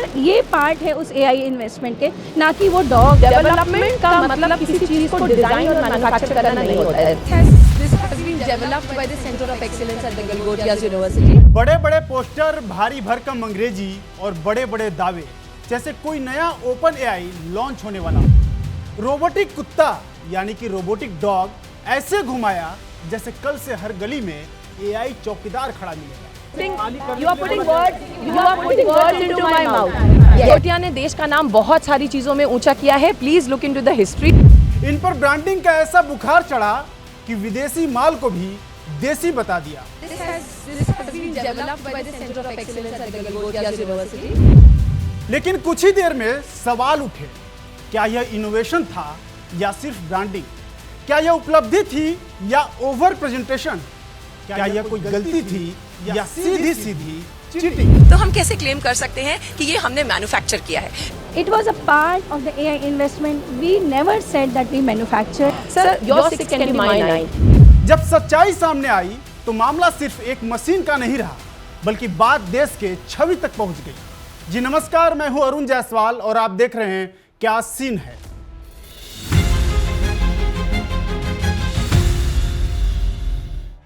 But ये part है उस एआई इन्वेस्टमेंट के, ना कि वो डॉग डेवलपमेंट का मतलब किसी चीज को डिजाइन और मैन्युफैक्चर करना नहीं होता है। This has been developed by the Center of Excellence at the Galgottias University. बड़े बड़े पोस्टर, भारी भरकम अंग्रेजी और बड़े बड़े दावे, जैसे कोई नया ओपन एआई लॉन्च होने वाला हो। रोबोटिक कुत्ता यानी कि रोबोटिक डॉग ऐसे घुमाया जैसे कल से हर गली में एआई चौकीदार खड़ा मिलेगा। You are putting words into my mouth. Galgotia ने देश का नाम बहुत सारी चीजों में ऊंचा किया है। Please look into the history. इन पर ब्रांडिंग का ऐसा बुखार चढ़ा कि विदेशी माल को भी देसी बता दिया। This has been developed by the Center of Excellence at the Galgottias University. लेकिन कुछ ही देर में सवाल उठे, क्या यह इनोवेशन था या सिर्फ ब्रांडिंग? क्या यह उपलब्धि थी या ओवर प्रेजेंटेशन? क्या यह कोई गलती थी या सीधी सीधी चीटिंग? तो हम कैसे क्लेम कर सकते हैं कि ये हमने मैन्युफैक्चर किया है? It was a part of the AI investment. We never said that we manufactured. Sir, your 6 can be my 9. जब सच्चाई सामने आई तो मामला सिर्फ एक मशीन का नहीं रहा, बल्कि बात देश के छवि तक पहुंच गई। जी नमस्कार, मैं हूं अरुण जायसवाल और आप देख रहे हैं क्या सीन है।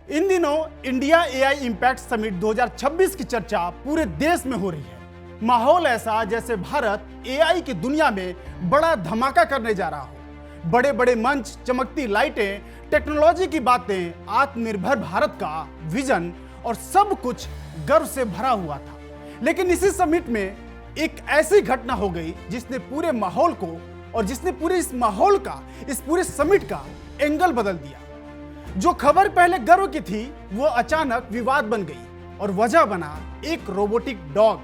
इन दिनों इंडिया एआई इंपैक्ट समिट 2026 की चर्चा पूरे देश में हो रही है। माहौल ऐसा जैसे भारत एआई की दुनिया में बड़ा धमाका करने जा रहा हो। बड़े बड़े मंच, चमकती लाइटें, टेक्नोलॉजी की बातें, आत्मनिर्भर भारत का विजन और सब कुछ गर्व से भरा हुआ था। लेकिन इसी समिट में एक ऐसी घटना हो गई जिसने पूरे माहौल को और जिसने पूरे इस माहौल का, इस पूरे समिट का एंगल बदल दिया। जो खबर पहले गर्व की थी वो अचानक विवाद बन गई और वजह बना एक रोबोटिक डॉग,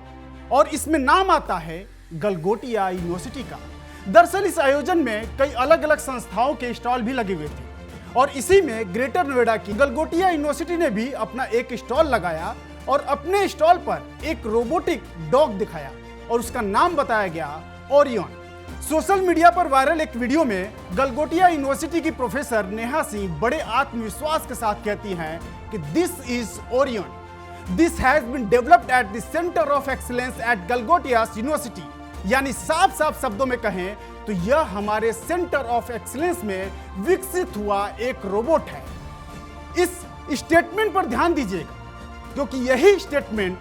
और इसमें नाम आता है गलगोटिया यूनिवर्सिटी का। दरअसल इस आयोजन में कई अलग अलग संस्थाओं के स्टॉल भी लगे हुए थे और इसी में ग्रेटर नोएडा की गलगोटिया यूनिवर्सिटी ने भी अपना एक स्टॉल लगाया और अपने स्टॉल पर एक रोबोटिक डॉग दिखाया और उसका नाम बताया गया ओरियन। सोशल मीडिया पर वायरल एक वीडियो में गलगोटिया यूनिवर्सिटी की प्रोफेसर नेहा सिंह बड़े आत्मविश्वास के साथ कहती हैं कि this is Orion, this has been developed at the centre of excellence at Galgotias university. यानी साफ साफ शब्दों में कहें तो यह हमारे सेंटर ऑफ एक्सीलेंस में विकसित हुआ एक रोबोट है। इस स्टेटमेंट पर ध्यान दीजिएगा क्योंकि यही स्टेटमेंट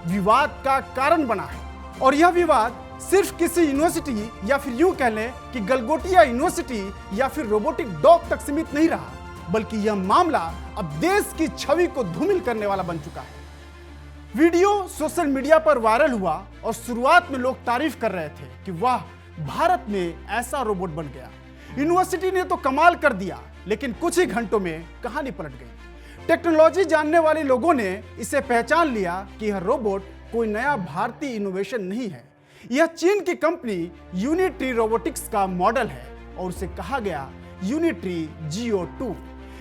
विवाद का कारण बना है, और यह विवाद सिर्फ किसी यूनिवर्सिटी या फिर यूं कह लें कि गलगोटिया यूनिवर्सिटी या फिर रोबोटिक डॉग तक सीमित नहीं रहा, बल्कि यह मामला अब देश की छवि को धूमिल करने वाला बन चुका है। वीडियो सोशल मीडिया पर वायरल हुआ और शुरुआत में लोग तारीफ कर रहे थे कि वाह, भारत में ऐसा रोबोट बन गया, यूनिवर्सिटी ने तो कमाल कर दिया। लेकिन कुछ ही घंटों में कहानी पलट गई। टेक्नोलॉजी जानने वाले लोगों ने इसे पहचान लिया कि यह रोबोट कोई नया भारतीय इनोवेशन नहीं है, यह चीन की कंपनी यूनिट्री रोबोटिक्स का मॉडल है और उसे कहा गया यूनिट्री GO2।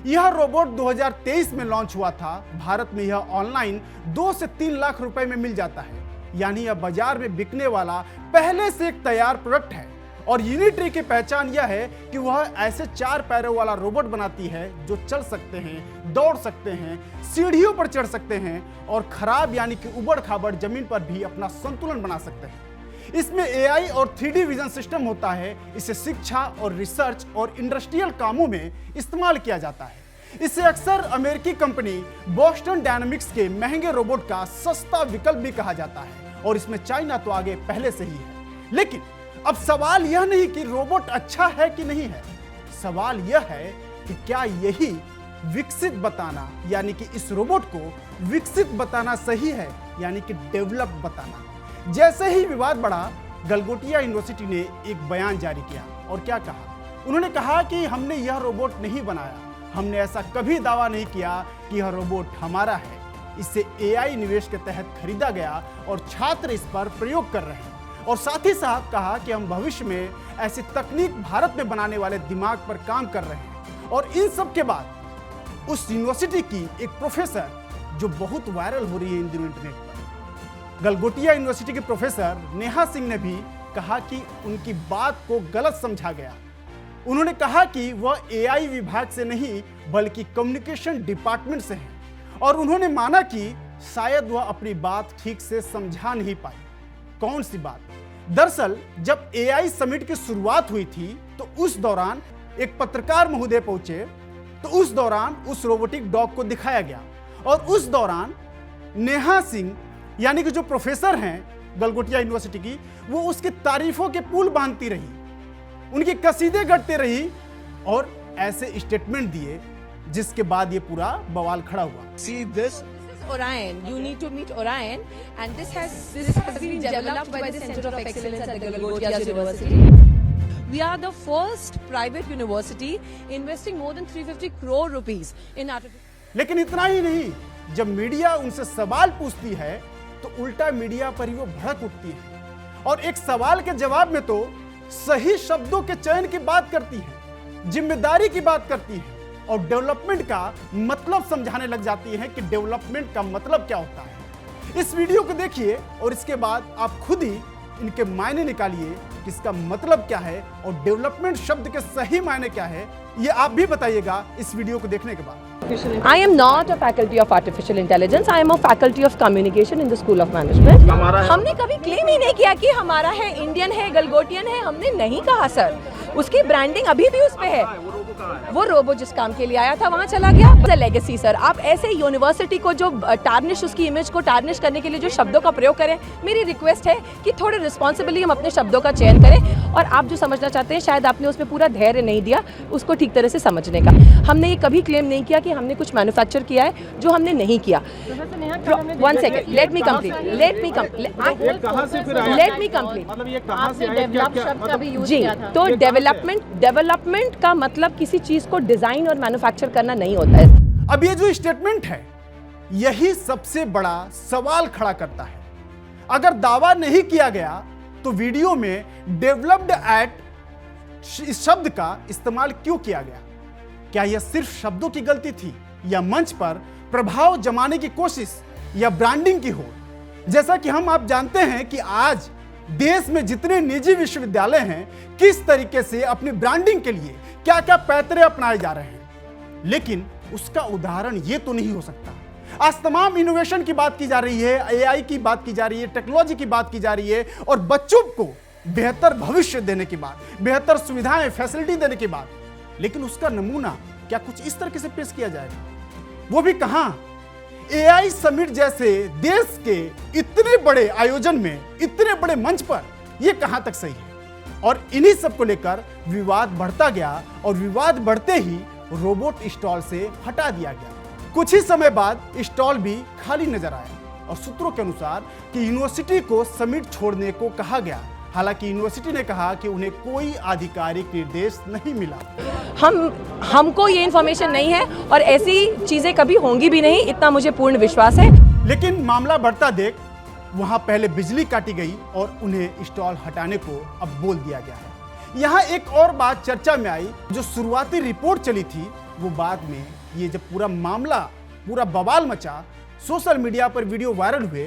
यह रोबोट 2023 में लॉन्च हुआ था। भारत में यह ऑनलाइन 2 से 3 लाख रुपए में मिल जाता है, यानी यह बाजार में बिकने वाला पहले से एक तैयार प्रोडक्ट है। और यूनिट्री की पहचान यह है कि वह ऐसे 4 पैरों वाला रोबोट बनाती है जो चल सकते हैं, दौड़ सकते हैं, सीढ़ियों पर चढ़ सकते हैं और खराब यानी कि उबड़ खाबड़ जमीन पर भी अपना संतुलन बना सकते हैं। इसमें एआई और 3D विजन सिस्टम होता है। इसे शिक्षा और रिसर्च और इंडस्ट्रियल कामों में इस्तेमाल किया जाता है। इसे अक्सर अमेरिकी कंपनी बोस्टन डायनामिक्स के महंगे रोबोट का सस्ता विकल्प भी कहा जाता है और इसमें चाइना तो आगे पहले से ही है। लेकिन अब सवाल यह नहीं कि रोबोट अच्छा है कि नहीं है, सवाल यह है कि क्या यही विकसित बताना यानी कि इस रोबोट को विकसित बताना सही है, यानी कि डेवलप बताना। जैसे ही विवाद बढ़ा, गलगोटिया यूनिवर्सिटी ने एक बयान जारी किया और क्या कहा? उन्होंने कहा कि हमने यह रोबोट नहीं बनाया, हमने ऐसा कभी दावा नहीं किया कि यह रोबोट हमारा है। इसे एआई निवेश के तहत खरीदा गया और छात्र इस पर प्रयोग कर रहे हैं। और साथ ही साथ कहा कि हम भविष्य में ऐसी तकनीक भारत में बनाने वाले दिमाग पर काम कर रहे हैं। और इन सब के बाद उस यूनिवर्सिटी की एक प्रोफेसर जो बहुत वायरल हो रही है इन दिनों इंटरनेट पर, गलगोटिया यूनिवर्सिटी के प्रोफेसर नेहा सिंह ने भी कहा कि उनकी बात को गलत समझा गया। उन्होंने कहा कि वह एआई विभाग से नहीं बल्कि कम्युनिकेशन डिपार्टमेंट से हैं और उन्होंने माना कि शायद वह अपनी बात ठीक से समझा नहीं पाई। कौन सी बात? दरअसल जब एआई समिट की शुरुआत हुई थी तो उस दौरान एक पत्रकार महोदय पहुंचे, तो उस दौरान उस रोबोटिक डॉग को दिखाया गया और उस दौरान नेहा सिंह यानी कि जो प्रोफेसर हैं गलगोटिया यूनिवर्सिटी की, वो उसकी तारीफों के पुल बांधती रही, उनकी कसीदे गढ़ते रही और ऐसे स्टेटमेंट दिए जिसके बाद ये पूरा बवाल खड़ा हुआ। See this? Orion, you need to meet Orion, and this has been developed by the Center of Excellence at the Galgotias University. We are the first private university investing more than 350 crore rupees in artificial. लेकिन इतना ही नहीं, जब media उनसे सवाल पूछती है तो उल्टा मीडिया पर ही वो भड़क उठती है और एक सवाल के जवाब में तो सही शब्दों के चयन की बात करती है, जिम्मेदारी की बात करती है और डेवलपमेंट का मतलब समझाने लग जाती है कि डेवलपमेंट का मतलब क्या होता है। इस वीडियो को देखिए और इसके बाद आप खुद ही इनके मायने निकालिए कि इसका मतलब क्या है और डेवलपमेंट शब्द के सही मायने क्या है, ये आप भी बताइएगा इस वीडियो को देखने के बाद। I am not a faculty of artificial intelligence. I am a faculty of communication in the School of Management. हमने कभी क्लेम ही नहीं किया कि हमारा है, इंडियन है, गलगोटियन है, हमने नहीं कहा सर। उसकी ब्रांडिंग अभी भी उस पे है। वो रोबो जिस काम के लिए आया था वहाँ चला गया। लेगेसी सर, आप ऐसे यूनिवर्सिटी को जो टार्निश, उसकी इमेज को टार्निश करने के लिए जो शब्दों का प्रयोग करें, मेरी रिक्वेस्ट है कि थोड़े रिस्पॉन्सिबली हम अपने शब्दों का चयन करें और आप जो समझना चाहते हैं शायद आपने उसमें पूरा धैर्य नहीं दिया उसको ठीक तरह से समझने का। हमने ये कभी क्लेम नहीं किया कि हमने कुछ मैन्युफैक्चर किया है जो हमने नहीं किया। One second, let me complete मतलब ये कहाँ से डेवलप शब्द का भी यूज जी। किया था। तो डेवलपमेंट का मतलब किसी चीज को डिजाइन और मैन्युफैक्चर करना नहीं होता है। अब ये जो स्टेटमेंट है यही सबसे बड़ा सवाल खड़ा करता है। अगर दावा नहीं किया गया तो वीडियो में डेवलप्ड एट इस शब्द का इस्तेमाल क्यों किया गया? क्या यह सिर्फ शब्दों की गलती थी या मंच पर प्रभाव जमाने की कोशिश या ब्रांडिंग की होड़? जैसा कि हम आप जानते हैं कि आज देश में जितने निजी विश्वविद्यालय हैं किस तरीके से अपनी ब्रांडिंग के लिए क्या क्या पैतरे अपनाए जा रहे हैं, लेकिन उसका उदाहरण ये तो नहीं हो सकता। आज तमाम इनोवेशन की बात की जा रही है, एआई की बात की जा रही है, टेक्नोलॉजी की बात की जा रही है और बच्चों को बेहतर भविष्य देने की बात, बेहतर सुविधाएं, फैसिलिटी देने की बात, लेकिन उसका नमूना क्या कुछ इस तरह से पेश किया जाएगा? वो भी कहां? एआई समिट जैसे देश के इतने बड़े आयोजन में, इतने बड़े मंच पर, यह कहां तक सही है? और इन्हीं सब को लेकर विवाद बढ़ता गया और विवाद बढ़ते ही रोबोट स्टॉल से हटा दिया गया। कुछ ही समय बाद स्टॉल भी खाली नजर आया और सूत्रों के अनुसार कि यूनिवर्सिटी को समिट छोड़ने को कहा गया। हालांकि यूनिवर्सिटी ने कहा कि उन्हें कोई आधिकारिक निर्देश नहीं मिला। हमको ये इन्फॉर्मेशन नहीं है और ऐसी चीजें कभी होंगी भी नहीं, इतना मुझे पूर्ण विश्वास है। लेकिन मामला बढ़ता देख वहां पहले बिजली काटी गई और उन्हें स्टॉल हटाने को अब बोल दिया गया है। यहाँ एक और बात चर्चा में आई, जो शुरुआती रिपोर्ट चली थी वो बाद में ये जब पूरा मामला, पूरा बवाल मचा, सोशल मीडिया पर वीडियो वायरल हुए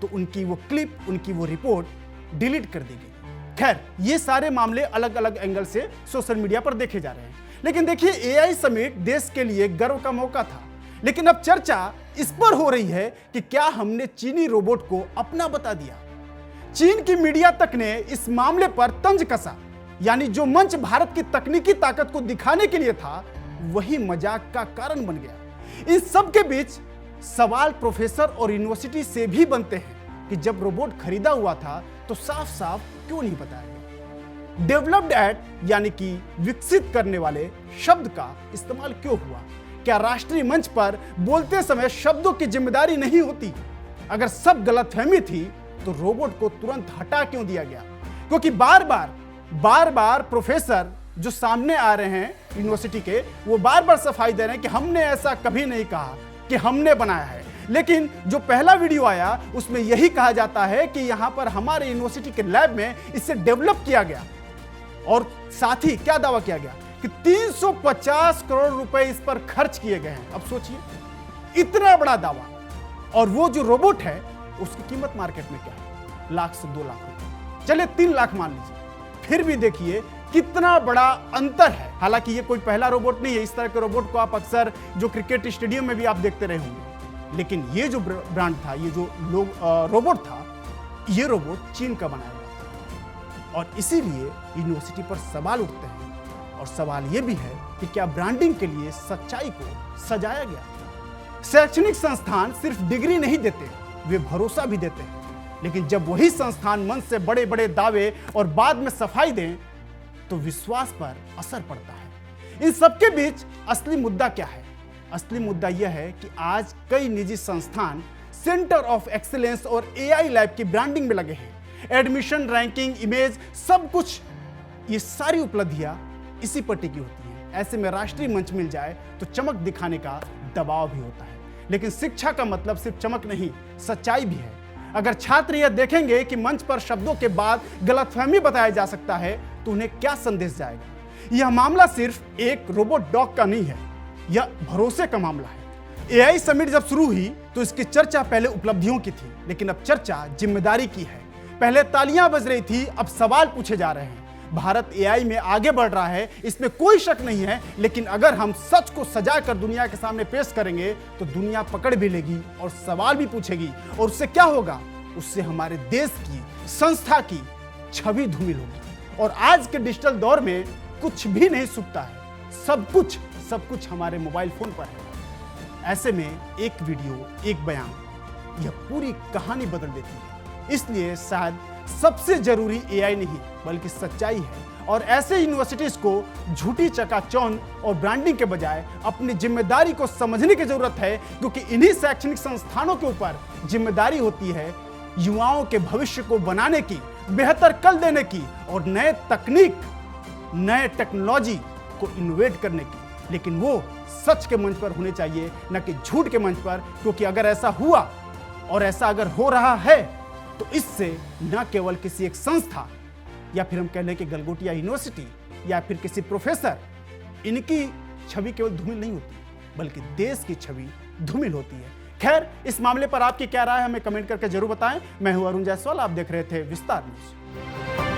तो उनकी वो क्लिप, उनकी वो रिपोर्ट डिलीट कर दी गई। खैर, ये सारे मामले अलग अलग एंगल से सोशल मीडिया पर देखे जा रहे हैं। लेकिन देखिए, एआई समिट देश के लिए गर्व का मौका था, लेकिन अब चर्चा इस पर हो रही है कि क्या हमने चीनी रोबोट को अपना बता दिया? चीन की मीडिया तक ने इस मामले पर तंज कसा, यानी जो मंच भारत की तकनीकी ताकत को दिखाने के लिए था वही मजाक का कारण बन गया। इन सब के बीच सवाल प्रोफेसर और यूनिवर्सिटी से भी बनते हैं कि जब रोबोट खरीदा हुआ था तो साफ साफ क्यों नहीं बताया गया? डेवलप्ड एट यानी कि विकसित करने वाले शब्द का इस्तेमाल क्यों हुआ? क्या राष्ट्रीय मंच पर बोलते समय शब्दों की जिम्मेदारी नहीं होती? अगर सब गलतफहमी थी तो रोबोट को तुरंत हटा क्यों दिया गया? क्योंकि बार बार प्रोफेसर जो सामने आ रहे हैं यूनिवर्सिटी के, वो बार बार सफाई दे रहे हैं कि हमने ऐसा कभी नहीं कहा कि हमने बनाया है। लेकिन जो पहला वीडियो आया उसमें यही कहा जाता है कि यहां पर हमारे यूनिवर्सिटी के लैब में इसे डेवलप किया गया और साथ ही क्या दावा किया गया कि 350 करोड़ रुपए इस पर खर्च किए गए हैं। अब सोचिए, इतना बड़ा दावा, और वो जो रोबोट है उसकी कीमत मार्केट में क्या है? लाख से 2 लाख रुपए, चले 3 लाख मान लीजिए। फिर भी देखिए कितना बड़ा अंतर है। हालांकि ये कोई पहला रोबोट नहीं है, इस तरह के रोबोट को आप अक्सर जो क्रिकेट स्टेडियम में भी आप देखते रहे होंगे, लेकिन ये जो ब्रांड था, ये जो रोबोट था, ये रोबोट चीन का बनाया गया था और इसीलिए यूनिवर्सिटी पर सवाल उठते हैं। और सवाल ये भी है कि क्या ब्रांडिंग के लिए सच्चाई को सजाया गया? शैक्षणिक संस्थान सिर्फ डिग्री नहीं देते, वे भरोसा भी देते हैं। लेकिन जब वही संस्थान मन से बड़े बड़े दावे और बाद में सफाई दें तो विश्वास पर असर पड़ता है। इन सबके बीच असली मुद्दा क्या है? असली मुद्दा यह है कि आज कई निजी संस्थान सेंटर ऑफ एक्सीलेंस और एआई लैब की ब्रांडिंग में लगे हैं। एडमिशन, रैंकिंग, इमेज, सब कुछ, ये सारी उपलब्धियां इसी पर टिकी होती हैं। ऐसे में राष्ट्रीय मंच मिल जाए तो चमक दिखाने का दबाव भी होता है। लेकिन शिक्षा का मतलब सिर्फ चमक नहीं, सच्चाई भी है। अगर छात्र यह देखेंगे कि मंच पर शब्दों के बाद गलतफहमी बताया जा सकता है तो उन्हें क्या संदेश जाएगा? यह मामला सिर्फ एक रोबोट डॉग का नहीं है, यह भरोसे का मामला है। एआई समिट जब शुरू हुई तो इसकी चर्चा पहले उपलब्धियों की थी, लेकिन अब चर्चा जिम्मेदारी की है। पहले तालियां बज रही थी, अब सवाल पूछे जा रहे हैं। भारत एआई में आगे बढ़ रहा है, इसमें कोई शक नहीं है। लेकिन अगर हम सच को सजा कर दुनिया के सामने पेश करेंगे तो दुनिया पकड़ भी लेगी और सवाल भी पूछेगी। और उससे क्या होगा? उससे हमारे देश की, संस्था की छवि धूमिल होगी। और आज के डिजिटल दौर में कुछ भी नहीं छुपता है, सब कुछ हमारे मोबाइल फोन पर है। ऐसे में एक वीडियो, एक बयान, यह पूरी कहानी बदल देती है। इसलिए शायद सबसे जरूरी एआई नहीं बल्कि सच्चाई है। और ऐसे यूनिवर्सिटीज को झूठी चकाचौंध और ब्रांडिंग के बजाय अपनी जिम्मेदारी को समझने की जरूरत है, क्योंकि इन्हीं शैक्षणिक संस्थानों के ऊपर जिम्मेदारी होती है युवाओं के भविष्य को बनाने की, बेहतर कल देने की और नए तकनीक, नए टेक्नोलॉजी को इनोवेट करने की। लेकिन वो सच के मंच पर होने चाहिए, न कि झूठ के मंच पर। क्योंकि अगर ऐसा हुआ और ऐसा अगर हो रहा है तो इससे न केवल किसी एक संस्था या फिर हम कह लें कि गलगोटिया यूनिवर्सिटी या फिर किसी प्रोफेसर, इनकी छवि केवल धूमिल नहीं होती बल्कि देश की छवि धूमिल होती है। खैर, इस मामले पर आपकी क्या राय है हमें कमेंट करके जरूर बताएं। मैं हूं अरुण जायसवाल, आप देख रहे थे विस्तार न्यूज।